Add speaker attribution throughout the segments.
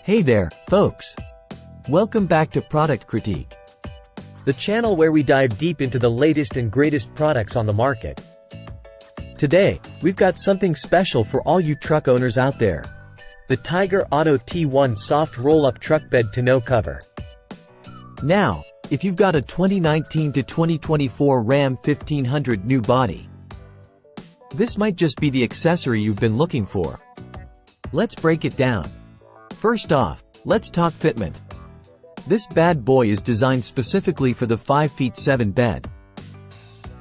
Speaker 1: Hey there, folks! Welcome back to Product Critique,
Speaker 2: the channel where we dive deep into the latest and greatest products on the market. Today, we've got something special for all you truck owners out there. The Tyger Auto T1 Soft Roll-Up Truck Bed Tonneau Cover.
Speaker 1: Now, if you've got a 2019 to 2024 Ram 1500 new body, this might just be the accessory you've been looking for. Let's break it down. First off, let's talk fitment. This bad boy is designed specifically for the 5'7" bed.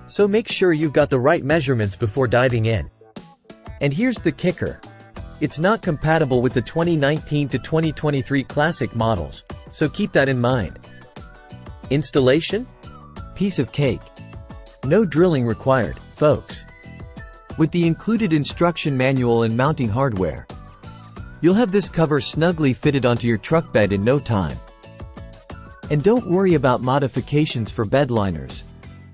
Speaker 2: So make sure you've got the right measurements before diving in. And here's the kicker. It's not compatible with the 2019 to 2023 classic models, so keep that in mind. Installation?
Speaker 1: Piece of cake. No drilling required, folks. With the included instruction manual and mounting hardware, you'll have this cover snugly fitted onto your truck bed in no time. And don't worry about modifications for bed liners.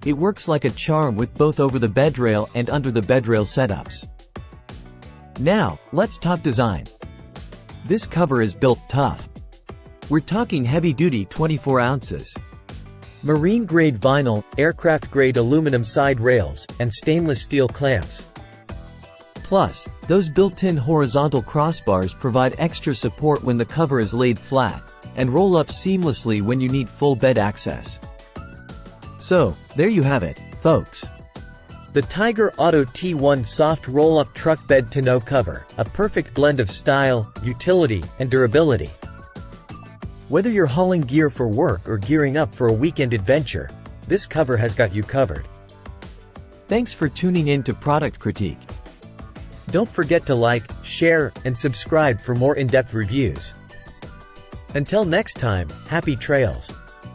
Speaker 1: It works like a charm with both over the bed rail and under the bed rail setups. Now, let's talk design. This cover is built tough. We're talking heavy-duty 24 ounces.
Speaker 2: Marine-grade vinyl, aircraft-grade aluminum side rails, and stainless steel clamps.
Speaker 1: Plus, those built-in horizontal crossbars provide extra support when the cover is laid flat, and roll up seamlessly when you need full bed access. So, there you have it, folks.
Speaker 2: The Tyger Auto T1 Soft Roll-Up Truck Bed Tonneau Cover, a perfect blend of style, utility, and durability. Whether you're hauling gear for work or gearing up for a weekend adventure, this cover has got you covered.
Speaker 1: Thanks for tuning in to Product Critique.
Speaker 2: Don't forget to like, share, and subscribe for more in-depth reviews. Until next time, happy trails!